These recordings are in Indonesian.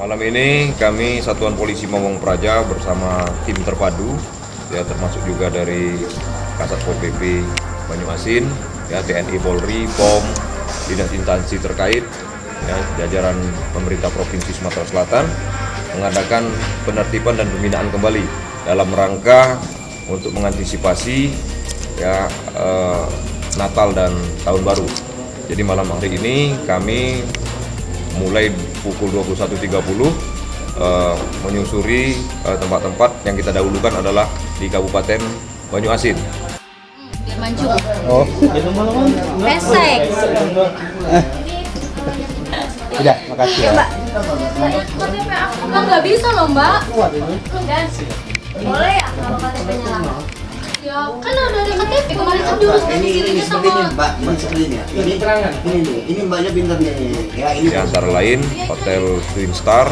Malam ini kami Satuan Polisi Pamong Praja bersama tim terpadu, ya termasuk juga dari Kasat Pol PP Banyuasin, ya TNI, Polri, POM, dinas instansi terkait, ya jajaran pemerintah Provinsi Sumatera Selatan mengadakan penertiban dan pembinaan kembali dalam rangka untuk mengantisipasi ya Natal dan Tahun Baru. Jadi malam hari ini kami mulai pukul 21.30 menyusuri tempat-tempat yang kita dahulukan adalah di Kabupaten Banyuasin. Biar maju. Oh. Pesek. Udah, makasih ya. Mbak. Mbak nggak bisa loh Mbak. Dan boleh ya kalau KTP-nya lama. Ya kan udah ada KTP kemarin kan diurus dari sini seperti ini sama. Mbak, ini seperti ini ya. Ini Mbaknya pintar nih. Ya ini. Di antara lain Hotel Twin Star,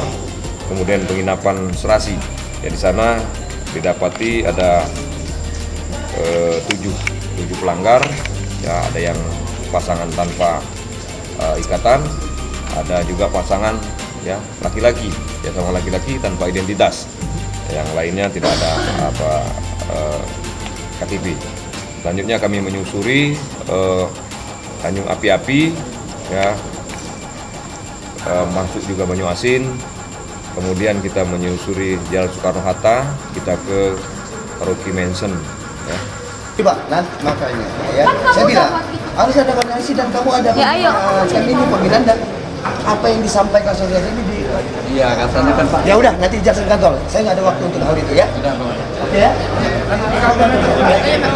kemudian penginapan Serasi. Ya di sana didapati ada 7 pelanggar. Ya ada yang pasangan tanpa ikatan, ada juga pasangan ya laki-laki, ya sama laki-laki tanpa identitas. Yang lainnya tidak ada KTP. Selanjutnya kami menyusuri Tanjung Api-Api, ya masuk juga Banyuasin. Kemudian kita menyusuri Jalan Soekarno-Hatta, kita ke Karaoke Mansion. Ya. Coba nanti makanya ya. Saya bilang harus ada koordinasi dan kamu ada Ya, ayo. Kami ini pemilihan dan apa yang disampaikan saudara ini di. Iya, katanya kan Pak. Ya udah nanti Jaksa kantor. Saya nggak ada waktu untuk hal itu ya. Oke ya.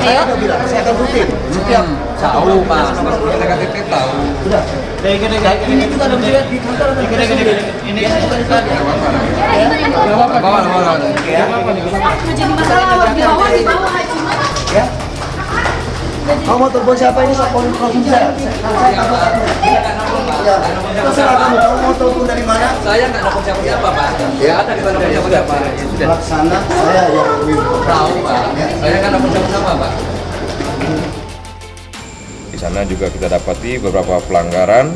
Saya udah bilang saya akan rutin setiap. Tahu Pak, kita KTP tahu. Sudah. Ini juga ada melihat di kantor ada ini bukan itu. Bawa. Ya. Menjadi masalah di bawah cuma. Ya. Kamu mau telepon siapa ini? Saya provinsi saya. Ya. Terserah kamu. Kamu mau telepon dari mana? Saya nggak dapat siapa Pak. Ya ada di mana siapa. Sudah Pelaksana saya yang tahu Pak. Saya nggak dapat siapa Pak. Di sana juga kita dapati beberapa pelanggar,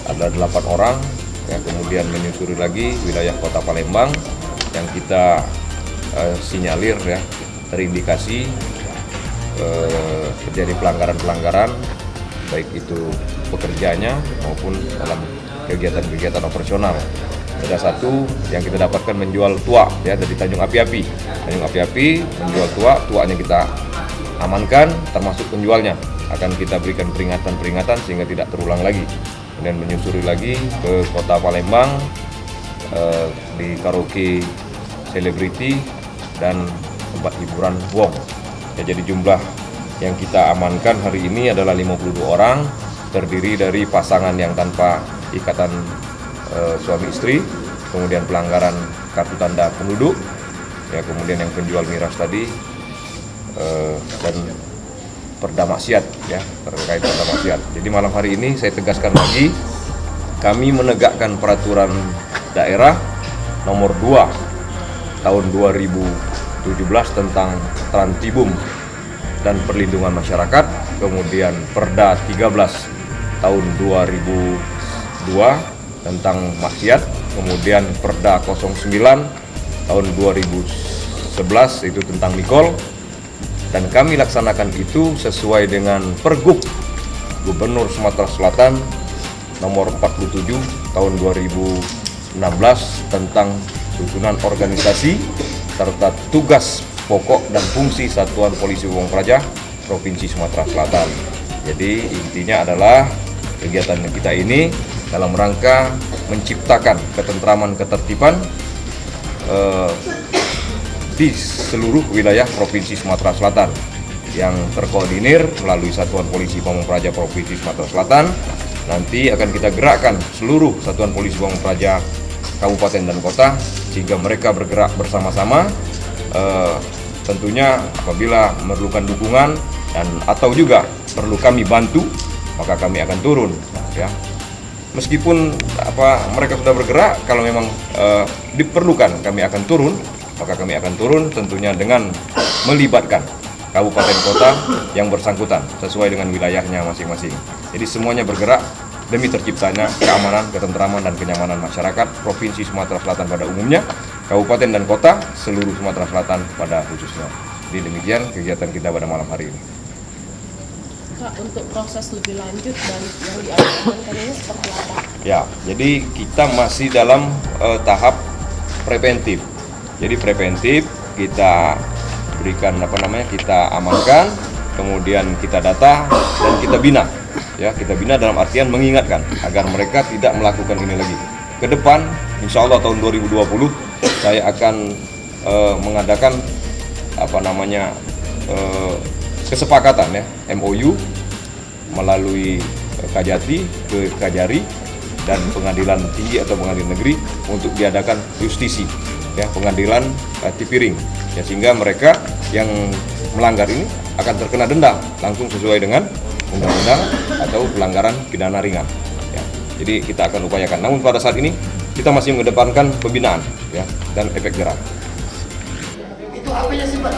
ada 8 orang, ya kemudian menyusuri lagi wilayah Kota Palembang yang kita sinyalir ya terindikasi terjadi pelanggaran baik itu pekerjanya maupun dalam kegiatan-kegiatan operasional. Ada satu yang kita dapatkan menjual tua ya dari Tanjung Api-Api menjual tuanya kita amankan termasuk penjualnya, akan kita berikan peringatan sehingga tidak terulang lagi. Kemudian menyusuri lagi ke Kota Palembang di karaoke selebriti dan tempat hiburan Wong. Ya, jadi jumlah yang kita amankan hari ini adalah 52 orang, terdiri dari pasangan yang tanpa ikatan suami istri, kemudian pelanggaran kartu tanda penduduk, ya kemudian yang penjual miras tadi dan perda maksiat ya terkait perda maksiat. Jadi malam hari ini saya tegaskan lagi, kami menegakkan peraturan daerah nomor 2 tahun 2017 tentang Trantibum dan perlindungan masyarakat, kemudian perda 13 tahun 2002 tentang maksiat, kemudian perda 09 tahun 2011 itu tentang mikol, dan kami laksanakan itu sesuai dengan Pergub Gubernur Sumatera Selatan nomor 47 tahun 2016 tentang susunan organisasi serta tugas pokok dan fungsi Satuan Polisi Pamong Praja Provinsi Sumatera Selatan. Jadi intinya adalah kegiatan kita ini dalam rangka menciptakan ketentraman ketertiban di seluruh wilayah Provinsi Sumatera Selatan yang terkoordinir melalui Satuan Polisi Pamong Praja Provinsi Sumatera Selatan. Nanti akan kita gerakkan seluruh Satuan Polisi Pamong Praja kabupaten dan kota sehingga mereka bergerak bersama-sama. Tentunya apabila memerlukan dukungan dan atau juga perlu kami bantu, maka kami akan turun ya. Meskipun mereka sudah bergerak, kalau memang diperlukan kami akan turun, maka kami akan turun tentunya dengan melibatkan kabupaten kota yang bersangkutan sesuai dengan wilayahnya masing-masing. Jadi semuanya bergerak demi terciptanya keamanan, ketentraman, dan kenyamanan masyarakat Provinsi Sumatera Selatan pada umumnya, kabupaten dan kota seluruh Sumatera Selatan pada khususnya. Jadi demikian kegiatan kita pada malam hari ini. Kak, untuk proses lebih lanjut dan yang diamankan ini seperti apa? Ya, jadi kita masih dalam tahap preventif. Jadi preventif kita berikan kita amankan, kemudian kita data dan kita bina. Ya, kita bina dalam artian mengingatkan agar mereka tidak melakukan ini lagi. Ke depan, insya Allah tahun 2020 saya akan mengadakan kesepakatan ya MOU melalui Kajati ke Kajari dan pengadilan tinggi atau pengadilan negeri untuk diadakan justisi ya, pengadilan Tipiring ya, sehingga mereka yang melanggar ini akan terkena denda langsung sesuai dengan undang-undang atau pelanggaran pidana ringan ya. Jadi kita akan upayakan, namun pada saat ini kita masih mengedepankan pembinaan ya dan efek jerah. Itu apanya sih Pak?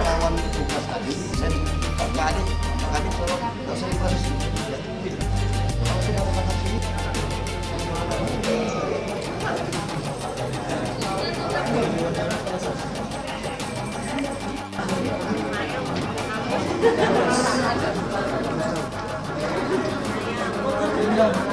Lawan tugas tadi, saya nggak ada, makanya kalau nggak saya proses kalau sudah datang sini. Thank you.